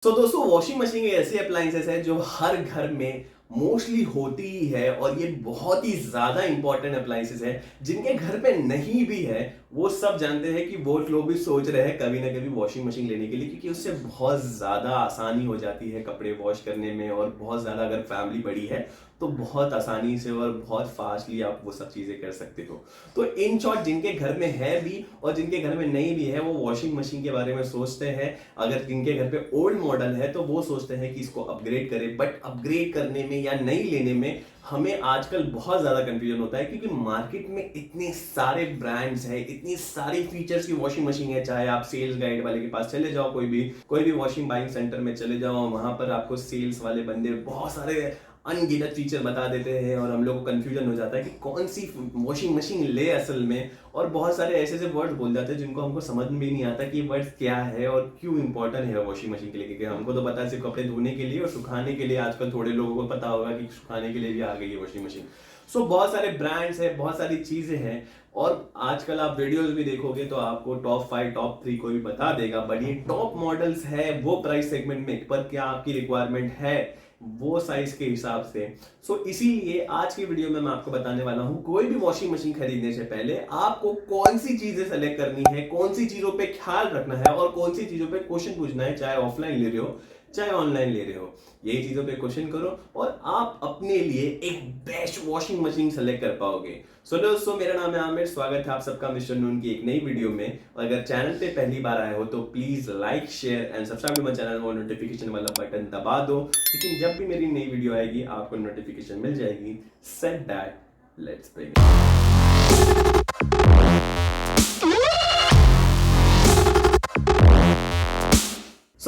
तो दोस्तों washing machine एक ऐसी अप्लायंसेस है जो हर घर में मोस्टली होती ही है और ये बहुत ही ज्यादा इंपॉर्टेंट अप्लायंसेस है। जिनके घर पे नहीं भी है वो सब जानते हैं कि वो लोग भी सोच रहे हैं कभी ना कभी वॉशिंग मशीन लेने के लिए, क्योंकि उससे बहुत ज्यादा आसानी हो जाती है कपड़े वॉश करने में। और बहुत ज्यादा अगर फैमिली बड़ी है तो बहुत आसानी से और बहुत फास्टली आप वो सब चीजें कर सकते हो। तो इन शॉर्ट जिनके घर में है भी और जिनके घर में नहीं भी है वो वॉशिंग मशीन के बारे में सोचते हैं। अगर जिनके घर पे ओल्ड मॉडल है तो वो सोचते हैं कि इसको अपग्रेड करें, बट अपग्रेड करने में या नई लेने में हमें आजकल बहुत ज्यादा कंफ्यूजन होता है, क्योंकि मार्केट में इतने सारे ब्रांड्स हैं, इतनी सारी फीचर्स की वॉशिंग मशीन है। चाहे आप सेल्स गाइड वाले के पास चले जाओ, कोई भी वॉशिंग बाइंग सेंटर में चले जाओ, वहां पर आपको सेल्स वाले बंदे बहुत सारे अनगिनत फीचर बता देते हैं और हम लोग को कंफ्यूजन हो जाता है कि कौन सी वॉशिंग मशीन ले असल में। और बहुत सारे ऐसे ऐसे वर्ड्स बोल जाते हैं जिनको हमको समझ में भी नहीं आता कि वर्ड्स क्या है और क्यों इंपॉर्टेंट है वॉशिंग मशीन के लिए। क्योंकि हमको तो पता है सिर्फ कपड़े धोने के लिए और सुखाने के लिए। आजकल थोड़े लोगों को पता होगा कि सुखाने के लिए भी आ गई है वॉशिंग मशीन। सो बहुत सारे ब्रांड्स है, बहुत सारी चीजें हैं। और आजकल आप वीडियोस भी देखोगे तो आपको टॉप 5 टॉप 3 कोई भी बता देगा, बट ये टॉप मॉडल्स है वो प्राइस सेगमेंट में पर क्या आपकी रिक्वायरमेंट है वो साइज के हिसाब से। सो इसीलिए आज की वीडियो में मैं आपको बताने वाला हूं कोई भी वॉशिंग मशीन खरीदने से पहले आपको कौन सी चीजें सेलेक्ट करनी है, कौन सी चीजों पे ख्याल रखना है और कौन सी चीजों पे क्वेश्चन पूछना है। चाहे ऑफलाइन ले रहे हो चाहे ऑनलाइन ले रहे हो, यही चीजों पे क्वेश्चन करो और आप अपने लिए एक बेस्ट वॉशिंग मशीन सेलेक्ट कर पाओगे। सो दोस्तों मेरा नाम है आमिर, स्वागत है आप सबका मिस्टर नून की एक नई वीडियो में। और अगर चैनल पे पहली बार आए हो तो please like share and subscribe to my channel और नोटिफिकेशन वाला बटन दबा दो, लेकिन जब भी मेरी नई वीडियो आएगी आपको नोटिफिकेशन मिल जाएगी। Set that, let's begin.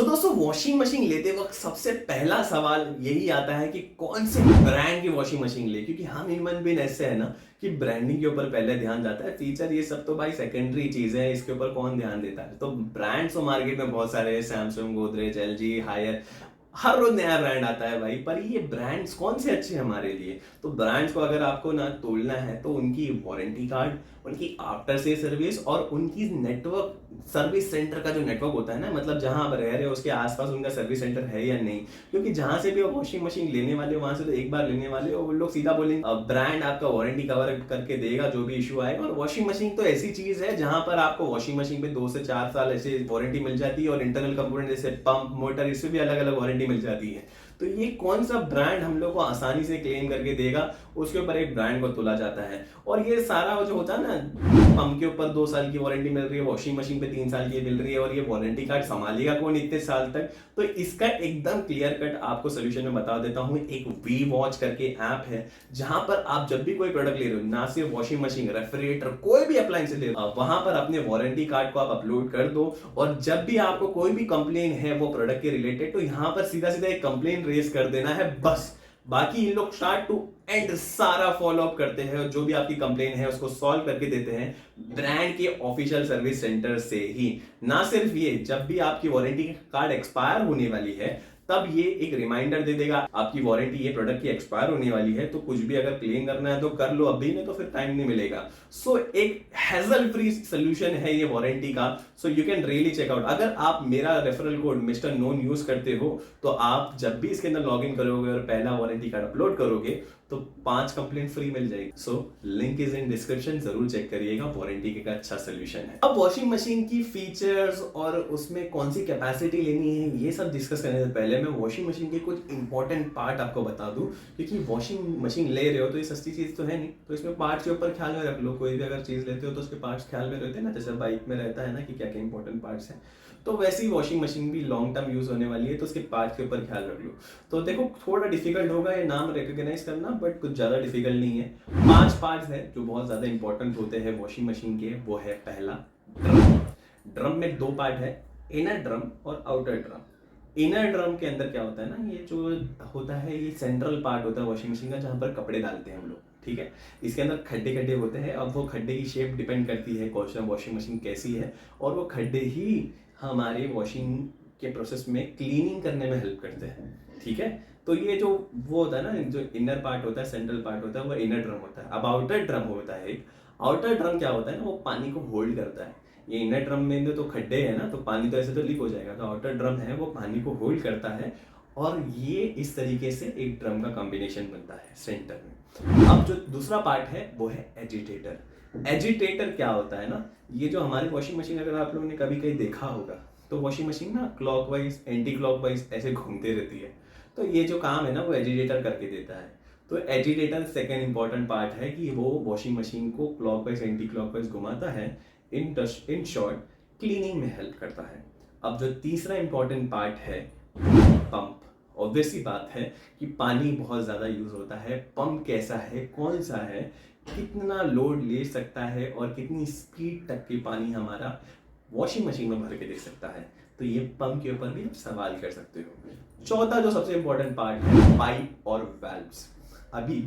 दोस्तों वॉशिंग मशीन लेते वक्त सबसे पहला सवाल यही आता है कि कौन से ब्रांड की वॉशिंग मशीन ले, क्योंकि हम ह्यूमन बीइंग ऐसे है ना कि ब्रांडिंग के ऊपर पहले ध्यान जाता है। फीचर ये सब तो भाई सेकेंडरी चीज है, इसके ऊपर कौन ध्यान देता है। तो ब्रांड्स तो मार्केट में बहुत सारे हैं, सैमसंग, गोदरेज, एलजी, हायर, हर रोज नया ब्रांड आता है भाई। पर ये ब्रांड्स कौन से अच्छे हैं हमारे लिए। तो ब्रांड्स को अगर आपको ना तोड़ना है तो उनकी वारंटी कार्ड, उनकी आफ्टर से सर्विस और उनकी नेटवर्क सर्विस सेंटर का जो नेटवर्क होता है ना, मतलब जहां आप रह रहे हो उसके आसपास उनका सर्विस सेंटर है या नहीं। क्योंकि जहां से भी वॉशिंग मशीन लेने वाले हो वहां से तो एक बार लेने वाले हो, वो लोग सीधा बोलेंगे ब्रांड आपका वारंटी कवर करके देगा जो भी इशू आएगा। और वॉशिंग मशीन तो ऐसी चीज है जहां पर आपको वॉशिंग मशीन पे 2 से 4 साल ऐसे वारंटी मिल जाती है और इंटरनल कंपोनेंट जैसे पंप, मोटर, इससे भी अलग अलग वारंटी मिल जाती है। तो ये कौन सा ब्रांड हम लोग को आसानी से क्लेम करके देगा, उसके ऊपर एक ब्रांड को तोला जाता है। और ये सारा जो होता है ना, पंप के ऊपर 2 साल की वारंटी मिल रही है, वॉशिंग मशीन पे 3 साल की मिल रही है, और ये वारंटी कार्ड संभालेगा कौन इतने साल तक। तो इसका एकदम क्लियर कट आपको सोल्यूशन में बता देता हूं। एक वी वॉच करके ऐप है जहां पर आप जब भी कोई प्रोडक्ट ले रहे हो, ना सिर्फ वॉशिंग मशीन, रेफ्रिजरेटर, कोई भी अप्लायंस ले रहे हो, वहां पर अपने वारंटी कार्ड को आप अपलोड कर दो। और जब भी आपको कोई भी कंप्लेन है वो प्रोडक्ट के रिलेटेड, तो यहां पर सीधा सीधा एक कंप्लेन रेज कर देना है बस। बाकी इन लोग स्टार्ट टू एंड सारा फॉलो अप करते हैं और जो भी आपकी कंप्लेन है उसको सॉल्व करके देते हैं ब्रांड के ऑफिशियल सर्विस सेंटर से ही। ना सिर्फ ये, जब भी आपकी वारंटी कार्ड एक्सपायर होने वाली है तब ये एक रिमाइंडर दे देगा आपकी वारंटी ये प्रोडक्ट की एक्सपायर होने वाली है, तो कुछ भी अगर क्लेम करना है तो कर लो अभी, नहीं तो फिर टाइम नहीं मिलेगा। सो एक हैजल फ्री सोल्यूशन है ये वारंटी का। So you can really check out. अगर आप मेरा referral code mister known use करते हो तो आप जब भी इसके अंदर लॉग इन करोगे और पहला वारंटी कार्ड अपलोड करोगे तो 5 कंप्लेंट फ्री मिल जाएगी। So link is in description, जरूर चेक करिएगा। वारंटी का अच्छा सोल्यूशन है। अब वॉशिंग मशीन की फीचर्स और उसमें कौन सी कैपेसिटी लेनी है ये सब डिस्कस करने से पहले मैं वॉशिंग मशीन के कुछ इंपॉर्टेंट पार्ट आपको बता दूं। क्योंकि वॉशिंग मशीन ले रहे हो तो ये सस्ती चीज तो है नहीं, तो इसमें पार्ट्स के ऊपर ख्याल में रख लो। कोई भी अगर चीज लेते हो तो उसके पार्ट्स ख्याल में रहते हैं ना, जैसे बाइक में रहता है ना कि क्या क्या इंपॉर्टेंट पार्ट्स हैं, तो वैसी वॉशिंग मशीन भी लॉन्ग टर्म यूज होने वाली है, तो उसके पार्ट्स के ऊपर ख्याल रख लो। तो देखो थोड़ा डिफिकल्ट होगा ये नाम रिकॉग्नाइज करना, बट कुछ ज्यादा डिफिकल्ट नहीं है। 5 पार्ट्स है जो बहुत ज्यादा इंपॉर्टेंट होते हैं वॉशिंग मशीन के। वो है पहला ड्रम। ड्रम में 2 पार्ट है, इनर ड्रम और आउटर ड्रम। इनर ड्रम के अंदर क्या होता है ना, ये जो होता है ये सेंट्रल पार्ट होता है वॉशिंग मशीन का, जहां पर कपड़े डालते हैं हम लोग, ठीक है। इसके अंदर खड्डे खड्डे होते हैं। अब वो खड्डे की शेप डिपेंड करती है वॉशिंग मशीन कैसी है, और वो खड्डे ही हमारे वॉशिंग के प्रोसेस में क्लीनिंग करने में हेल्प करते हैं, ठीक है। तो ये जो वो होता है ना, जो इनर पार्ट होता है, सेंट्रल पार्ट होता है, वो इनर ड्रम होता है। अब आउटर ड्रम होता है एक। आउटर ड्रम क्या होता है ना, वो पानी को होल्ड करता है। ये इनर ड्रम में तो खड्डे हैं ना, तो पानी तो ऐसे तो लीक हो जाएगा। तो आउटर ड्रम है वो पानी को होल्ड करता है, और ये इस तरीके से एक ड्रम का कॉम्बिनेशन बनता है सेंटर में। अब जो दूसरा पार्ट है वो है एजिटेटर। एजिटेटर क्या होता है ना, ये जो हमारी वॉशिंग मशीन, अगर आप लोगों ने कभी कहीं देखा होगा तो वॉशिंग मशीन ना क्लॉकवाइज एंटी क्लॉकवाइज ऐसे घूमते रहती है, तो ये जो काम है ना वो एजिटेटर करके देता है। तो एजिटेटर सेकेंड इंपॉर्टेंट पार्ट है कि वो वॉशिंग मशीन को क्लॉकवाइज एंटी क्लॉकवाइज घुमाता है, इन शॉर्ट क्लीनिंग में हेल्प करता है। अब जो तीसरा इंपॉर्टेंट पार्ट है पंप। ऑब्वियस सी बात है कि पानी बहुत ज़्यादा यूज़ होता है, पंप कैसा है, कौन सा है, कितना लोड ले सकता है और कितनी स्पीड तक की पानी हमारा वॉशिंग मशीन में भर के दे सकता है, तो ये पंप के ऊपर भी आप सवाल कर सकते हो। चौथा जो सबसे इंपॉर्टेंट पार्ट है पाइप और वाल्व्स। अभी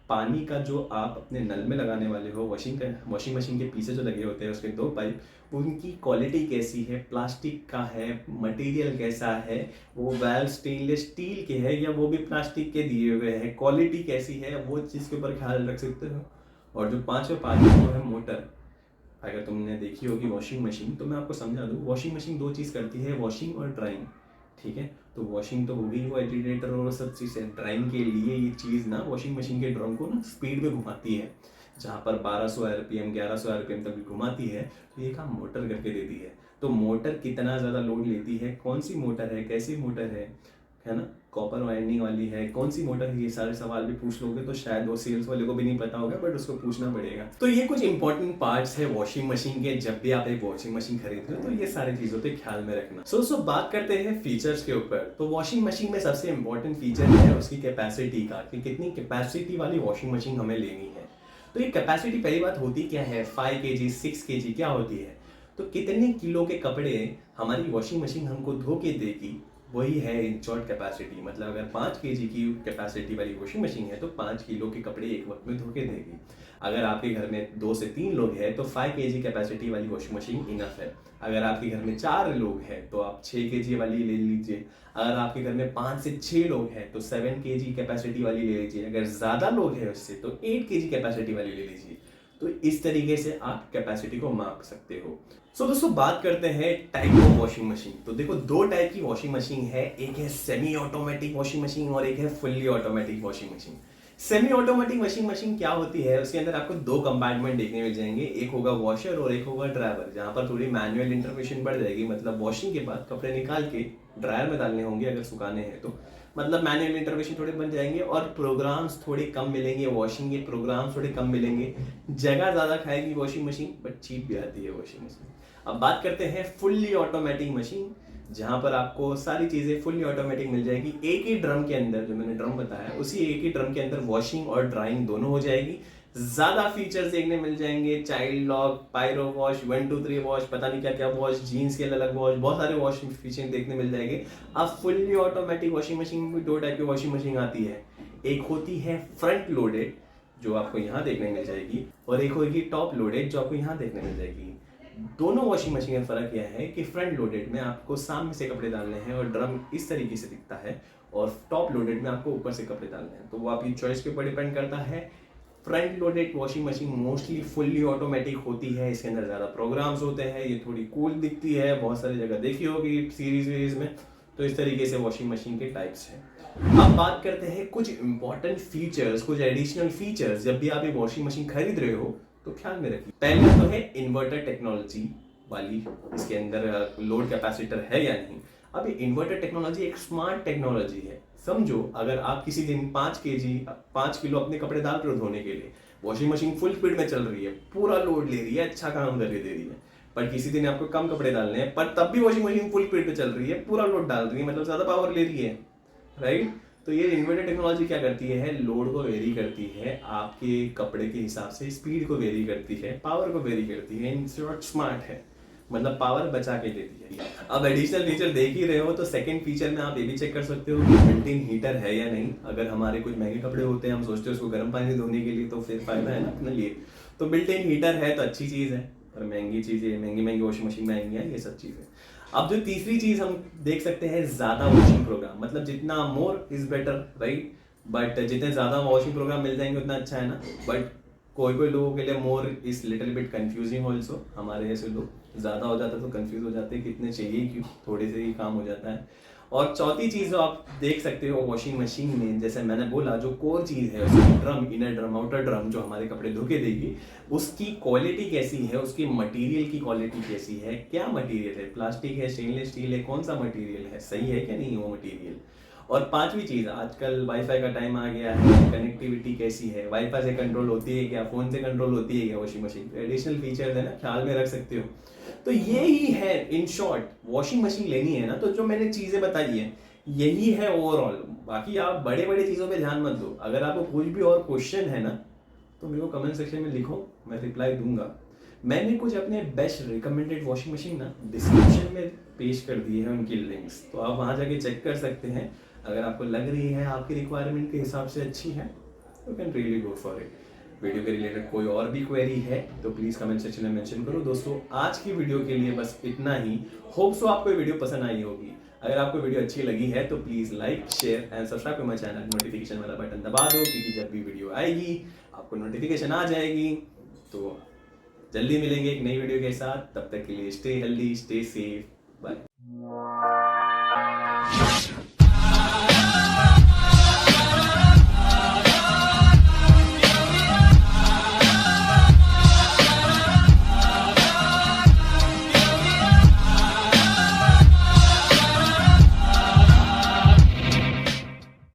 पानी का जो आप अपने नल में लगाने वाले हो, वॉशिंग मशीन के पीछे जो लगे होते हैं उसके दो पाइप, उनकी क्वालिटी कैसी है, प्लास्टिक का है, मटेरियल कैसा है, वो वाल्व स्टेनलेस स्टील के है या वो भी प्लास्टिक के दिए हुए हैं, क्वालिटी कैसी है, वो चीज़ के ऊपर ख्याल रख सकते हो। और जो पांचवा पार्ट है वो है मोटर। अगर तुमने देखी होगी वॉशिंग मशीन, तो मैं आपको समझा दूँ, वॉशिंग मशीन दो चीज़ करती है, वॉशिंग और ड्राइंग। ठीक है, तो वॉशिंग तो हो गई, वो एजिटेटर और सब चीज़ है। ड्राइंग के लिए ये चीज़ ना वॉशिंग मशीन के ड्रम को ना स्पीड में घुमाती है, जहाँ पर 1200 आरपीएम 1100 आरपीएम तक भी घुमाती है, तो ये काम मोटर करके देती है। तो मोटर कितना ज़्यादा लोड लेती है, कौन सी मोटर है, कैसी मोटर है ना, कॉपर वाइंडिंग वाली है, कौन सी मोटर है, ये सारे सवाल भी पूछ लोगे तो शायद वो सेल्स वाले को भी नहीं पता होगा, बट उसको पूछना पड़ेगा। तो ये कुछ इंपॉर्टेंट पार्ट्स है वॉशिंग मशीन के। जब भी आप एक वॉशिंग मशीन खरीद रहे हो तो ये सारी चीजों पे ख्याल में रखना। सो बात करते हैं फीचर्स के ऊपर। तो वॉशिंग मशीन में सबसे इंपॉर्टेंट फीचर है उसकी कैपेसिटी का, कि कितनी कैपेसिटी वाली वॉशिंग मशीन हमें लेनी है। तो ये कैपेसिटी पहली बात होती क्या है, 5 kg 6 kg क्या होती है, तो कितने किलो के कपड़े हमारी वॉशिंग मशीन हमको धो के देगी, वही है इन शॉर्ट कैपेसिटी। मतलब अगर 5 kg की कैपेसिटी वाली वॉशिंग मशीन है तो 5 किलो के कपड़े एक वक्त में धो के देगी। अगर आपके घर में 2 से 3 लोग हैं तो 5 kg कैपेसिटी वाली वॉशिंग मशीन इनफ है। अगर आपके घर में 4 लोग हैं तो आप 6 kg वाली ले लीजिए। अगर आपके घर में 5 से 6 लोग हैं तो 7 kg कैपेसिटी वाली ले लीजिए। अगर ज़्यादा लोग हैं उससे तो 8 kg कैपेसिटी वाली ले लीजिए। तो इस तरीके से आप कैपेसिटी को माप सकते हो। सो दोस्तों बात करते हैं टाइप ऑफ वॉशिंग मशीन। तो देखो दो टाइप की वॉशिंग मशीन है, एक है सेमी ऑटोमेटिक वॉशिंग मशीन और एक है fully automatic washing machine. Semi automatic washing machine क्या होती है, उसके अंदर आपको 2 कंपार्टमेंट देखने मिल जाएंगे, एक होगा वॉशर और एक होगा ड्रायर, जहां पर थोड़ी मैनुअल इंटरवेंशन बढ़ जाएगी। मतलब वॉशिंग के बाद कपड़े निकाल के ड्रायर में डालने होंगे अगर सुखाने हैं तो, मतलब मैनुअल इंटरवेंशन थोड़े बन जाएंगे और प्रोग्राम्स थोड़े कम मिलेंगे, वॉशिंग के प्रोग्राम्स थोड़े कम मिलेंगे। जगह ज़्यादा खाएगी वॉशिंग मशीन, बट चीप भी आती है वॉशिंग मशीन। अब बात करते हैं फुल्ली ऑटोमेटिक मशीन, जहां पर आपको सारी चीज़ें फुल्ली ऑटोमेटिक मिल जाएगी। एक ही ड्रम के अंदर, जो मैंने ड्रम बताया उसी एक ही ड्रम के अंदर वॉशिंग और ड्राइंग दोनों हो जाएगी। ज़्यादा फीचर्स देखने मिल जाएंगे, child lock, pyro wash, 1 2 3 wash, पता नहीं क्या क्या वॉश, जीन्स के अलग वॉश, बहुत सारे वॉशिंग फीचर देखने मिल जाएंगे। अब फुल्ली ऑटोमेटिक वॉशिंग मशीन में भी 2 टाइप की वॉशिंग मशीन आती है। एक होती है फ्रंट लोडेड, जो आपको यहाँ देखने मिल जाएगी, और एक होगी टॉप लोडेड, जो आपको यहाँ देखने मिल जाएगी। दोनों वॉशिंग मशीन का फर्क यह है कि फ्रंट लोडेड में आपको सामने से कपड़े डालने हैं और ड्रम इस तरीके से दिखता है, और टॉप लोडेड में आपको ऊपर से कपड़े डालने हैं। तो वो आपकी चॉइस के ऊपर डिपेंड करता है। Front loaded washing machine mostly fully automatic होती है, इसके अंदर ज़्यादा प्रोग्राम्स होते हैं, ये थोड़ी कूल दिखती है, बहुत सारी जगह देखी होगी सीरीज में। तो इस तरीके से वॉशिंग मशीन के टाइप्स हैं। अब बात करते हैं कुछ इंपॉर्टेंट फीचर्स, कुछ एडिशनल फीचर्स जब भी आप एक वॉशिंग मशीन खरीद रहे हो तो ख्याल में रखिए। पहले तो है इन्वर्टर टेक्नोलॉजी वाली, इसके अंदर लोड कैपेसिटर है या नहीं। अब ये इन्वर्टर टेक्नोलॉजी एक स्मार्ट टेक्नोलॉजी है। समझो अगर आप किसी दिन 5 किलो अपने कपड़े डाल रहे हो धोने के लिए, वॉशिंग मशीन फुल स्पीड में चल रही है, पूरा लोड ले रही है, अच्छा काम करके दे रही है, पर किसी दिन आपको कम कपड़े डालने हैं, पर तब भी वॉशिंग मशीन फुल स्पीड पे चल रही है, पूरा लोड डाल रही है, मतलब ज्यादा पावर ले रही है, राइट। तो ये इन्वर्टर टेक्नोलॉजी क्या करती है, लोड को वेरी करती है, आपके कपड़े के हिसाब से स्पीड को वेरी करती है, पावर को वेरी करती है, इन शॉर्ट स्मार्ट है, मतलब पावर बचा के देती है। अब एडिशनल फीचर देख ही रहे हो तो सेकंड फीचर में आप ये भी चेक कर सकते हो कि बिल्ट इन हीटर है या नहीं। अगर हमारे कुछ महंगे कपड़े होते हैं, हम सोचते हैं उसको गर्म पानी धोने के लिए, तो फिर फायदा है ना अपने लिए। तो बिल्ट इन हीटर है तो अच्छी चीज़ है, और महंगी चीज़ें, महंगी वॉशिंग मशीन में आएंगी ये सब चीज़ें। अब जो तीसरी चीज़ हम देख सकते हैं, ज़्यादा वॉशिंग प्रोग्राम, मतलब जितना मोर इज़ बेटर, राइट। बट जितने ज़्यादा वॉशिंग प्रोग्राम मिल जाएंगे उतना अच्छा है ना। बट कोई कोई लोगों के लिए more is little bit confusing also, हमारे जैसे लोग ज़्यादा हो जाता है तो कंफ्यूज हो जाते हैं कितने चाहिए क्यों, थोड़े से ही काम हो जाता है। और चौथी चीज़ जो आप देख सकते हो वॉशिंग मशीन में, जैसे मैंने बोला जो कोर चीज़ है उसकी drum, inner drum outer drum जो हमारे कपड़े धो के देगी, उसकी क्वालिटी कैसी है, उसकी मटेरियल की क्वालिटी कैसी है, क्या मटेरियल है, प्लास्टिक है, स्टेनलेस स्टील है, कौन सा मटेरियल है, सही है क्या नहीं वो मटेरियल। और पांचवी चीज़, आजकल वाईफाई का टाइम आ गया है, कनेक्टिविटी कैसी है, वाईफाई से कंट्रोल होती है क्या, फ़ोन से कंट्रोल होती है क्या वॉशिंग मशीन, एडिशनल फीचर्स है ना, ख्याल में रख सकते हो। तो ये ही है इन शॉर्ट, वॉशिंग मशीन लेनी है ना तो जो मैंने चीज़ें बताई है यही है ओवरऑल। बाकी आप बड़े बड़े चीज़ों पे ध्यान मत दो। अगर आपको कुछ भी और क्वेश्चन है ना तो मेरे को कमेंट सेक्शन में लिखो, मैं रिप्लाई दूंगा। मैंने कुछ अपने बेस्ट रिकमेंडेड वॉशिंग मशीन ना डिस्क्रिप्शन में पेश कर दिए हैं उनकी लिंक्स, तो आप वहाँ जाके चेक कर सकते हैं। अगर आपको लग रही है आपकी रिक्वायरमेंट के हिसाब से अच्छी है तो can really go for it. Video के रिलेटेड कोई और भी क्वेरी है तो प्लीज़ कमेंट सेक्शन में मेंशन करो। दोस्तों आज की वीडियो के लिए बस इतना ही। होप सो आपको वीडियो पसंद आई होगी। अगर आपको वीडियो अच्छी लगी है तो please like share and subscribe to my channel. Notification वाला बटन दबा दो क्योंकि जब भी वीडियो आएगी आपको नोटिफिकेशन आ जाएगी। तो जल्दी मिलेंगे एक नई वीडियो के साथ, तब तक के लिए stay healthy, stay safe, bye.